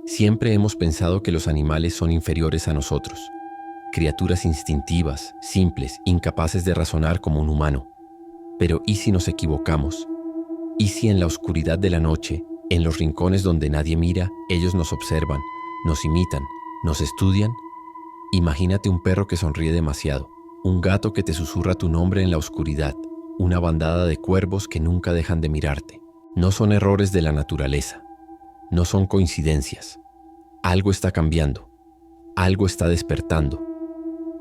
Siempre hemos pensado que los animales son inferiores a nosotros, criaturas instintivas, simples, incapaces de razonar como un humano. Pero ¿y si nos equivocamos? ¿Y si en la oscuridad de la noche, en los rincones donde nadie mira, ellos nos observan, nos imitan, nos estudian? Imagínate un perro que sonríe demasiado, un gato que te susurra tu nombre en la oscuridad, una bandada de cuervos que nunca dejan de mirarte. No son errores de la naturaleza, no son coincidencias. Algo está cambiando, algo está despertando.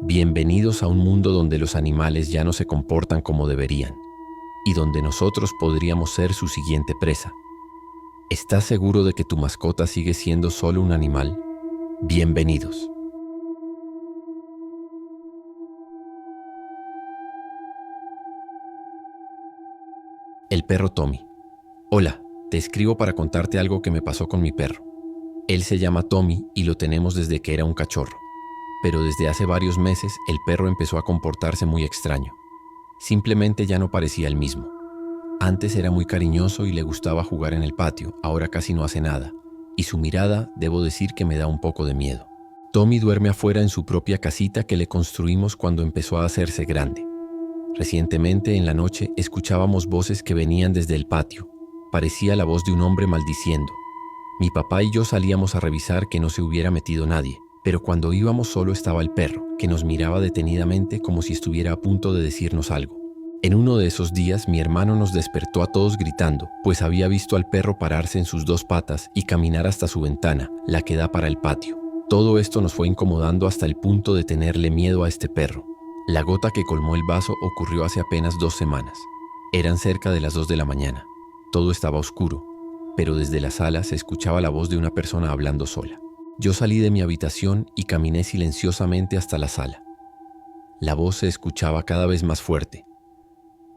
Bienvenidos a un mundo donde los animales ya no se comportan como deberían y donde nosotros podríamos ser su siguiente presa. ¿Estás seguro de que tu mascota sigue siendo solo un animal? Bienvenidos. El perro Tommy. Hola, te escribo para contarte algo que me pasó con mi perro. Él se llama Tommy y lo tenemos desde que era un cachorro. Pero desde hace varios meses el perro empezó a comportarse muy extraño. Simplemente ya no parecía el mismo. Antes era muy cariñoso y le gustaba jugar en el patio, ahora casi no hace nada. Y su mirada, debo decir que me da un poco de miedo. Tommy duerme afuera en su propia casita que le construimos cuando empezó a hacerse grande. Recientemente, en la noche, escuchábamos voces que venían desde el patio. Parecía la voz de un hombre maldiciendo. Mi papá y yo salíamos a revisar que no se hubiera metido nadie, pero cuando íbamos solo estaba el perro, que nos miraba detenidamente como si estuviera a punto de decirnos algo. En uno de esos días, mi hermano nos despertó a todos gritando, pues había visto al perro pararse en sus dos patas y caminar hasta su ventana, la que da para el patio. Todo esto nos fue incomodando hasta el punto de tenerle miedo a este perro. La gota que colmó el vaso ocurrió hace apenas 2 semanas. Eran cerca de las 2 de la mañana. Todo estaba oscuro, pero desde la sala se escuchaba la voz de una persona hablando sola. Yo salí de mi habitación y caminé silenciosamente hasta la sala. La voz se escuchaba cada vez más fuerte.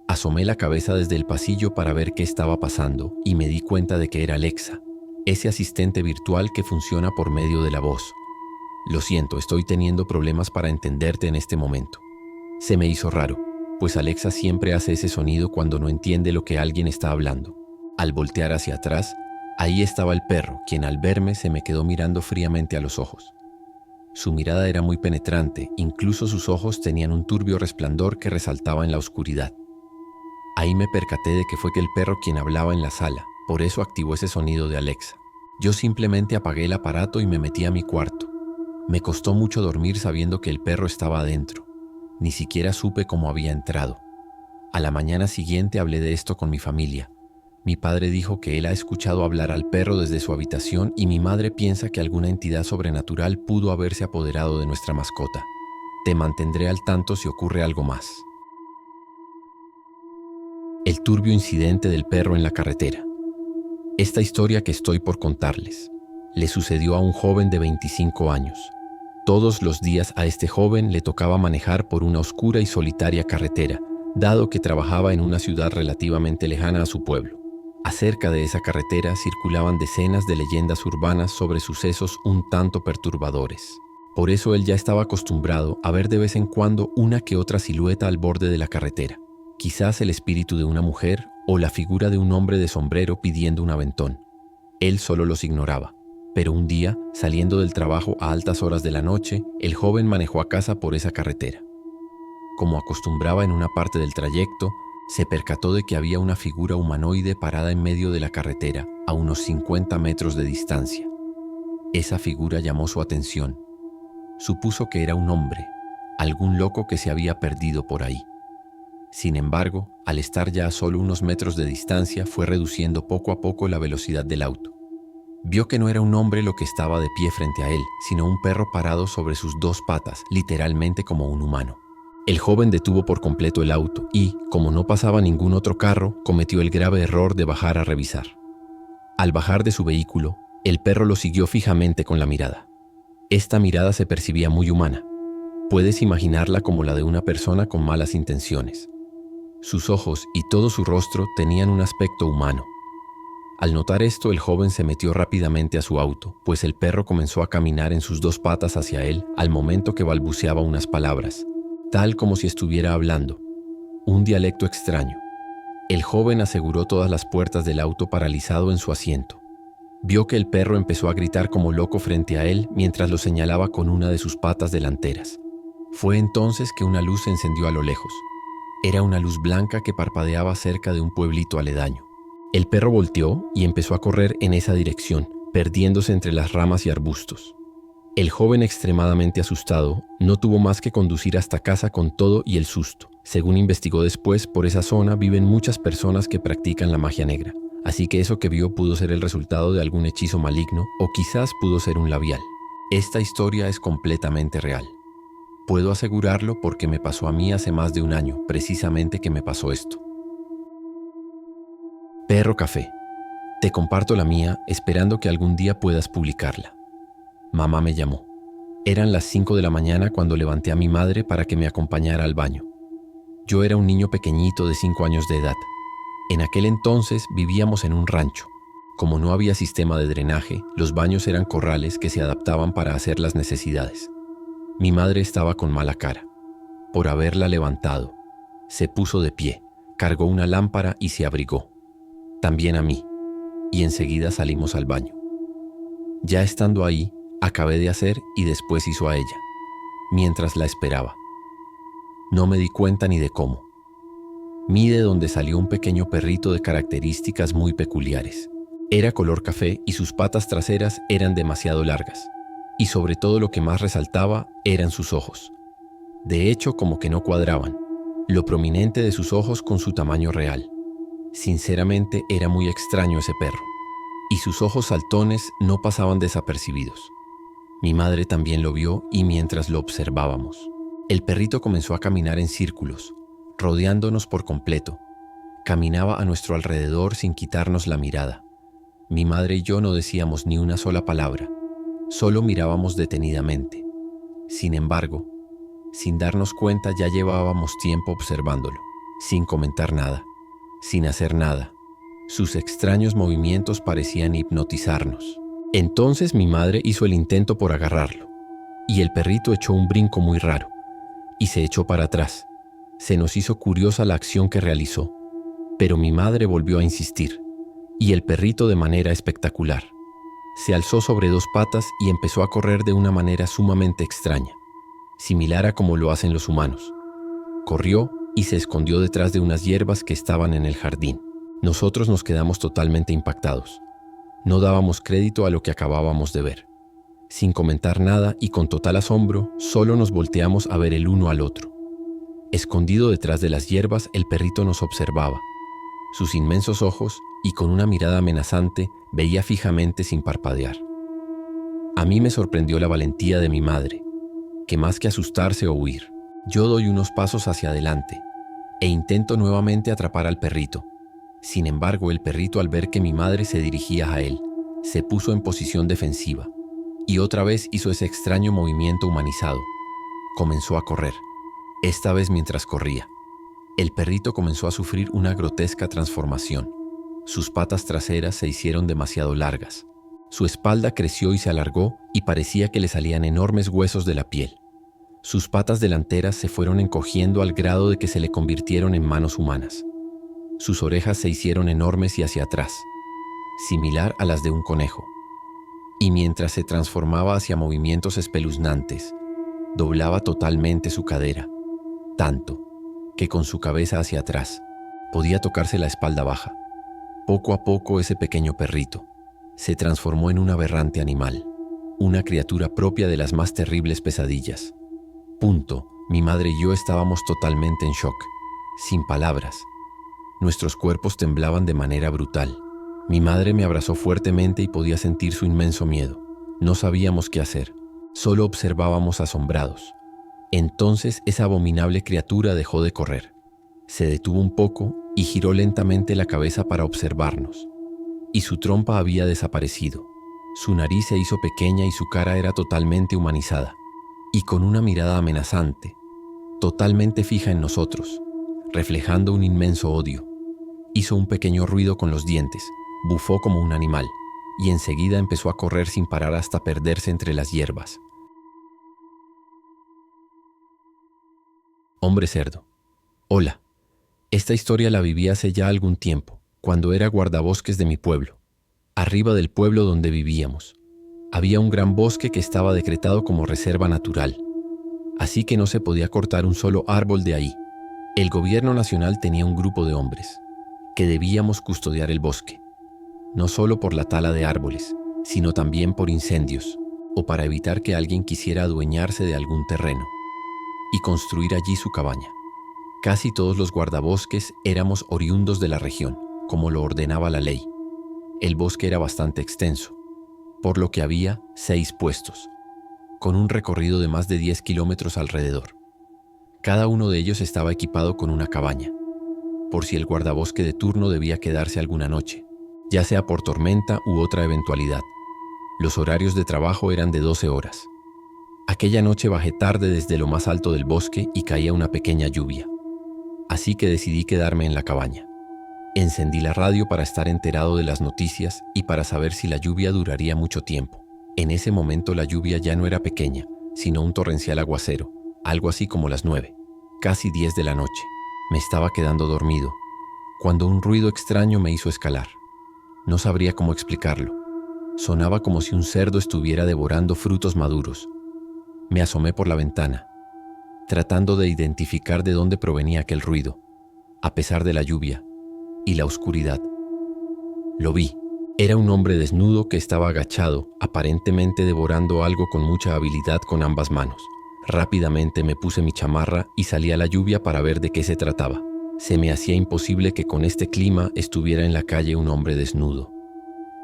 Asomé la cabeza desde el pasillo para ver qué estaba pasando y me di cuenta de que era Alexa, ese asistente virtual que funciona por medio de la voz. Lo siento, estoy teniendo problemas para entenderte en este momento. Se me hizo raro, pues Alexa siempre hace ese sonido cuando no entiende lo que alguien está hablando. Al voltear hacia atrás, ahí estaba el perro, quien al verme se me quedó mirando fríamente a los ojos. Su mirada era muy penetrante, incluso sus ojos tenían un turbio resplandor que resaltaba en la oscuridad. Ahí me percaté de que fue el perro quien hablaba en la sala, por eso activó ese sonido de Alexa. Yo simplemente apagué el aparato y me metí a mi cuarto. Me costó mucho dormir sabiendo que el perro estaba adentro. Ni siquiera supe cómo había entrado. A la mañana siguiente hablé de esto con mi familia. Mi padre dijo que él ha escuchado hablar al perro desde su habitación y mi madre piensa que alguna entidad sobrenatural pudo haberse apoderado de nuestra mascota. Te mantendré al tanto si ocurre algo más. El turbio incidente del perro en la carretera. Esta historia que estoy por contarles le sucedió a un joven de 25 años. Todos los días a este joven le tocaba manejar por una oscura y solitaria carretera, dado que trabajaba en una ciudad relativamente lejana a su pueblo. Acerca de esa carretera circulaban decenas de leyendas urbanas sobre sucesos un tanto perturbadores. Por eso él ya estaba acostumbrado a ver de vez en cuando una que otra silueta al borde de la carretera. Quizás el espíritu de una mujer o la figura de un hombre de sombrero pidiendo un aventón. Él solo los ignoraba. Pero un día, saliendo del trabajo a altas horas de la noche, el joven manejó a casa por esa carretera. Como acostumbraba en una parte del trayecto, se percató de que había una figura humanoide parada en medio de la carretera, a unos 50 metros de distancia. Esa figura llamó su atención. Supuso que era un hombre, algún loco que se había perdido por ahí. Sin embargo, al estar ya a solo unos metros de distancia, fue reduciendo poco a poco la velocidad del auto. Vio que no era un hombre lo que estaba de pie frente a él, sino un perro parado sobre sus 2 patas, literalmente como un humano. El joven detuvo por completo el auto y, como no pasaba ningún otro carro, cometió el grave error de bajar a revisar. Al bajar de su vehículo, el perro lo siguió fijamente con la mirada. Esta mirada se percibía muy humana. Puedes imaginarla como la de una persona con malas intenciones. Sus ojos y todo su rostro tenían un aspecto humano. Al notar esto, el joven se metió rápidamente a su auto, pues el perro comenzó a caminar en sus 2 patas hacia él al momento que balbuceaba unas palabras, tal como si estuviera hablando, un dialecto extraño. El joven aseguró todas las puertas del auto paralizado en su asiento. Vio que el perro empezó a gritar como loco frente a él mientras lo señalaba con una de sus patas delanteras. Fue entonces que una luz se encendió a lo lejos. Era una luz blanca que parpadeaba cerca de un pueblito aledaño. El perro volteó y empezó a correr en esa dirección, perdiéndose entre las ramas y arbustos. El joven, extremadamente asustado, no tuvo más que conducir hasta casa con todo y el susto. Según investigó después, por esa zona viven muchas personas que practican la magia negra. Así que eso que vio pudo ser el resultado de algún hechizo maligno o quizás pudo ser un labial. Esta historia es completamente real. Puedo asegurarlo porque me pasó a mí hace más de un año, precisamente que me pasó esto. Perro Café. Te comparto la mía esperando que algún día puedas publicarla. Mamá me llamó. Eran las 5 de la mañana cuando levanté a mi madre para que me acompañara al baño. Yo era un niño pequeñito de 5 años de edad. En aquel entonces vivíamos en un rancho. Como no había sistema de drenaje, los baños eran corrales que se adaptaban para hacer las necesidades. Mi madre estaba con mala cara. Por haberla levantado, se puso de pie, cargó una lámpara y se abrigó. También a mí, y enseguida salimos al baño. Ya estando ahí, acabé de hacer y después hizo a ella, mientras la esperaba. No me di cuenta ni de cómo. Mide donde salió un pequeño perrito de características muy peculiares. Era color café y sus patas traseras eran demasiado largas. Y sobre todo lo que más resaltaba eran sus ojos. De hecho, como que no cuadraban. Lo prominente de sus ojos con su tamaño real. Sinceramente, era muy extraño ese perro. Y sus ojos saltones no pasaban desapercibidos. Mi madre también lo vio y mientras lo observábamos, el perrito comenzó a caminar en círculos, rodeándonos por completo. Caminaba a nuestro alrededor sin quitarnos la mirada. Mi madre y yo no decíamos ni una sola palabra, solo mirábamos detenidamente. Sin embargo, sin darnos cuenta ya llevábamos tiempo observándolo, sin comentar nada, sin hacer nada. Sus extraños movimientos parecían hipnotizarnos. Entonces mi madre hizo el intento por agarrarlo, y el perrito echó un brinco muy raro, y se echó para atrás. Se nos hizo curiosa la acción que realizó, pero mi madre volvió a insistir, y el perrito de manera espectacular. Se alzó sobre 2 patas y empezó a correr de una manera sumamente extraña, similar a como lo hacen los humanos. Corrió y se escondió detrás de unas hierbas que estaban en el jardín. Nosotros nos quedamos totalmente impactados. No dábamos crédito a lo que acabábamos de ver. Sin comentar nada y con total asombro, solo nos volteamos a ver el uno al otro. Escondido detrás de las hierbas, el perrito nos observaba. Sus inmensos ojos, y con una mirada amenazante, veía fijamente sin parpadear. A mí me sorprendió la valentía de mi madre, que más que asustarse o huir, yo doy unos pasos hacia adelante e intento nuevamente atrapar al perrito. Sin embargo, el perrito, al ver que mi madre se dirigía a él, se puso en posición defensiva y otra vez hizo ese extraño movimiento humanizado. Comenzó a correr, esta vez mientras corría. El perrito comenzó a sufrir una grotesca transformación. Sus patas traseras se hicieron demasiado largas. Su espalda creció y se alargó y parecía que le salían enormes huesos de la piel. Sus patas delanteras se fueron encogiendo al grado de que se le convirtieron en manos humanas. Sus orejas se hicieron enormes y hacia atrás, similar a las de un conejo. Y mientras se transformaba hacia movimientos espeluznantes, doblaba totalmente su cadera, tanto que con su cabeza hacia atrás podía tocarse la espalda baja. Poco a poco ese pequeño perrito se transformó en un aberrante animal, una criatura propia de las más terribles pesadillas. Mi madre y yo estábamos totalmente en shock, sin palabras. Nuestros cuerpos temblaban de manera brutal. Mi madre me abrazó fuertemente y podía sentir su inmenso miedo. No sabíamos qué hacer, solo observábamos asombrados. Entonces esa abominable criatura dejó de correr. Se detuvo un poco y giró lentamente la cabeza para observarnos. Y su trompa había desaparecido. Su nariz se hizo pequeña y su cara era totalmente humanizada. Y con una mirada amenazante, totalmente fija en nosotros, reflejando un inmenso odio. Hizo un pequeño ruido con los dientes, bufó como un animal, y enseguida empezó a correr sin parar hasta perderse entre las hierbas. Hombre cerdo. Hola. Esta historia la viví hace ya algún tiempo, cuando era guardabosques de mi pueblo. arriba del pueblo donde vivíamos. Había un gran bosque que estaba decretado como reserva natural, así que no se podía cortar un solo árbol de ahí. El gobierno nacional tenía un grupo de hombres que debíamos custodiar el bosque, no solo por la tala de árboles, sino también por incendios o para evitar que alguien quisiera adueñarse de algún terreno y construir allí su cabaña. Casi todos los guardabosques éramos oriundos de la región, como lo ordenaba la ley. El bosque era bastante extenso, por lo que había 6 puestos, con un recorrido de más de 10 kilómetros alrededor. Cada uno de ellos estaba equipado con una cabaña, por si el guardabosque de turno debía quedarse alguna noche, ya sea por tormenta u otra eventualidad. Los horarios de trabajo eran de 12 horas. Aquella noche bajé tarde desde lo más alto del bosque y caía una pequeña lluvia. Así que decidí quedarme en la cabaña. Encendí la radio para estar enterado de las noticias y para saber si la lluvia duraría mucho tiempo. En ese momento la lluvia ya no era pequeña, sino un torrencial aguacero, algo así como las 9, casi 10 de la noche. Me estaba quedando dormido, cuando un ruido extraño me hizo escalar. No sabría cómo explicarlo. Sonaba como si un cerdo estuviera devorando frutos maduros. Me asomé por la ventana, tratando de identificar de dónde provenía aquel ruido, a pesar de la lluvia y la oscuridad. Lo vi. Era un hombre desnudo que estaba agachado, aparentemente devorando algo con mucha habilidad con ambas manos. Rápidamente me puse mi chamarra y salí a la lluvia para ver de qué se trataba. Se me hacía imposible que con este clima estuviera en la calle un hombre desnudo.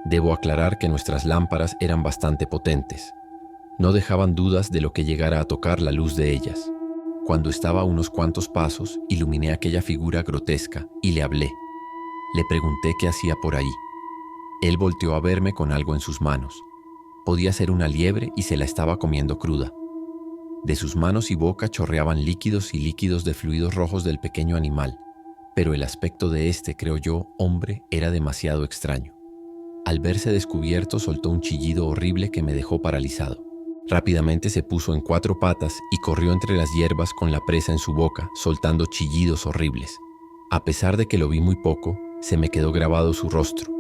Debo aclarar que nuestras lámparas eran bastante potentes. No dejaban dudas de lo que llegara a tocar la luz de ellas. Cuando estaba a unos cuantos pasos, iluminé aquella figura grotesca y le hablé. Le pregunté qué hacía por ahí. Él volteó a verme con algo en sus manos. Podía ser una liebre y se la estaba comiendo cruda. De sus manos y boca chorreaban líquidos y líquidos de fluidos rojos del pequeño animal, pero el aspecto de este, creo yo, hombre, era demasiado extraño. Al verse descubierto, soltó un chillido horrible que me dejó paralizado. Rápidamente se puso en 4 patas y corrió entre las hierbas con la presa en su boca, soltando chillidos horribles. A pesar de que lo vi muy poco, se me quedó grabado su rostro.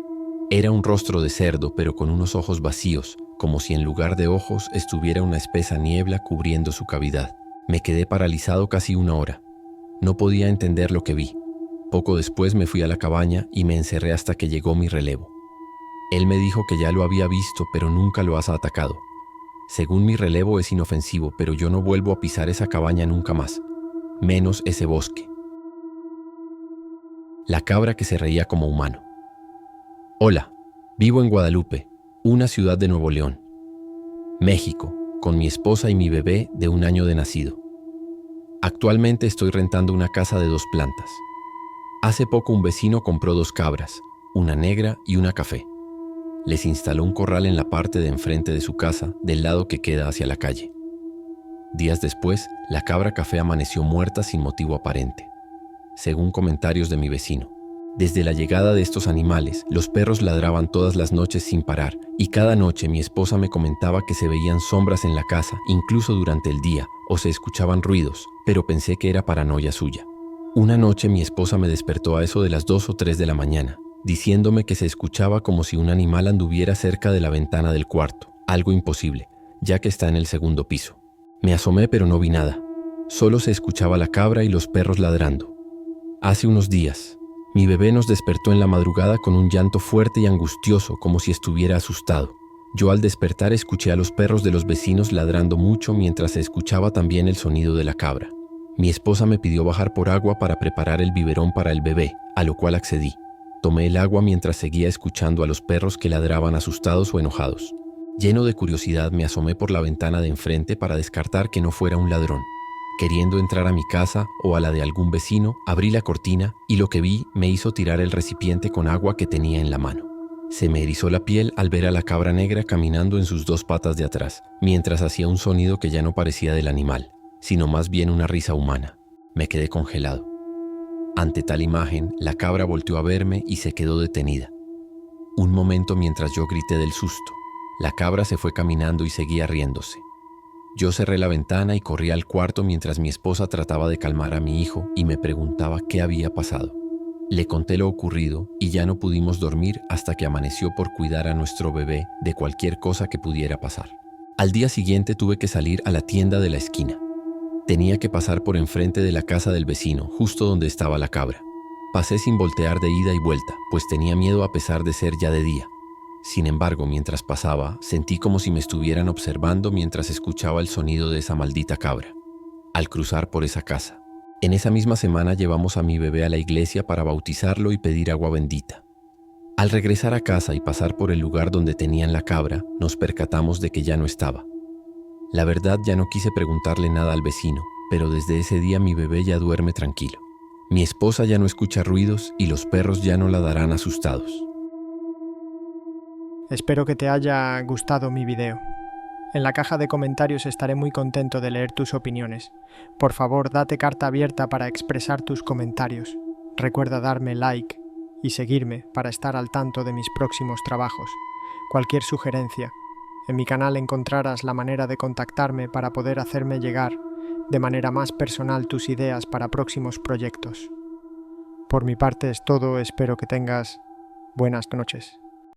Era un rostro de cerdo, pero con unos ojos vacíos, como si en lugar de ojos estuviera una espesa niebla cubriendo su cavidad. Me quedé paralizado casi 1 hora. No podía entender lo que vi. Poco después me fui a la cabaña y me encerré hasta que llegó mi relevo. Él me dijo que ya lo había visto, pero nunca lo has atacado. Según mi relevo es inofensivo, pero yo no vuelvo a pisar esa cabaña nunca más, menos ese bosque. La cabra que se reía como humano. Hola, vivo en Guadalupe, una ciudad de Nuevo León, México, con mi esposa y mi bebé de 1 año de nacido. Actualmente estoy rentando una casa de 2 plantas. Hace poco un vecino compró 2 cabras, una negra y una café. Les instaló un corral en la parte de enfrente de su casa, del lado que queda hacia la calle. Días después, la cabra café amaneció muerta sin motivo aparente, según comentarios de mi vecino. Desde la llegada de estos animales, los perros ladraban todas las noches sin parar, y cada noche mi esposa me comentaba que se veían sombras en la casa, incluso durante el día, o se escuchaban ruidos, pero pensé que era paranoia suya. Una noche mi esposa me despertó a eso de las 2 o 3 de la mañana, diciéndome que se escuchaba como si un animal anduviera cerca de la ventana del cuarto, algo imposible, ya que está en el 2.º piso. Me asomé pero no vi nada, solo se escuchaba la cabra y los perros ladrando. Hace unos días, mi bebé nos despertó en la madrugada con un llanto fuerte y angustioso, como si estuviera asustado. Yo al despertar escuché a los perros de los vecinos ladrando mucho mientras se escuchaba también el sonido de la cabra. Mi esposa me pidió bajar por agua para preparar el biberón para el bebé, a lo cual accedí. Tomé el agua mientras seguía escuchando a los perros que ladraban asustados o enojados. Lleno de curiosidad me asomé por la ventana de enfrente para descartar que no fuera un ladrón. Queriendo entrar a mi casa o a la de algún vecino, abrí la cortina y lo que vi me hizo tirar el recipiente con agua que tenía en la mano. Se me erizó la piel al ver a la cabra negra caminando en sus 2 patas de atrás, mientras hacía un sonido que ya no parecía del animal, sino más bien una risa humana. Me quedé congelado. Ante tal imagen, la cabra volteó a verme y se quedó detenida. Un momento mientras yo grité del susto. La cabra se fue caminando y seguía riéndose. Yo cerré la ventana y corrí al cuarto mientras mi esposa trataba de calmar a mi hijo y me preguntaba qué había pasado. Le conté lo ocurrido y ya no pudimos dormir hasta que amaneció por cuidar a nuestro bebé de cualquier cosa que pudiera pasar. Al día siguiente tuve que salir a la tienda de la esquina. Tenía que pasar por enfrente de la casa del vecino, justo donde estaba la cabra. Pasé sin voltear de ida y vuelta, pues tenía miedo a pesar de ser ya de día. Sin embargo, mientras pasaba, sentí como si me estuvieran observando mientras escuchaba el sonido de esa maldita cabra. Al cruzar por esa casa. En esa misma semana llevamos a mi bebé a la iglesia para bautizarlo y pedir agua bendita. Al regresar a casa y pasar por el lugar donde tenían la cabra, nos percatamos de que ya no estaba. La verdad, ya no quise preguntarle nada al vecino, pero desde ese día mi bebé ya duerme tranquilo. Mi esposa ya no escucha ruidos y los perros ya no ladrarán asustados. Espero que te haya gustado mi video. En la caja de comentarios estaré muy contento de leer tus opiniones. Por favor, date carta abierta para expresar tus comentarios. Recuerda darme like y seguirme para estar al tanto de mis próximos trabajos. Cualquier sugerencia. En mi canal encontrarás la manera de contactarme para poder hacerme llegar de manera más personal tus ideas para próximos proyectos. Por mi parte es todo, espero que tengas buenas noches.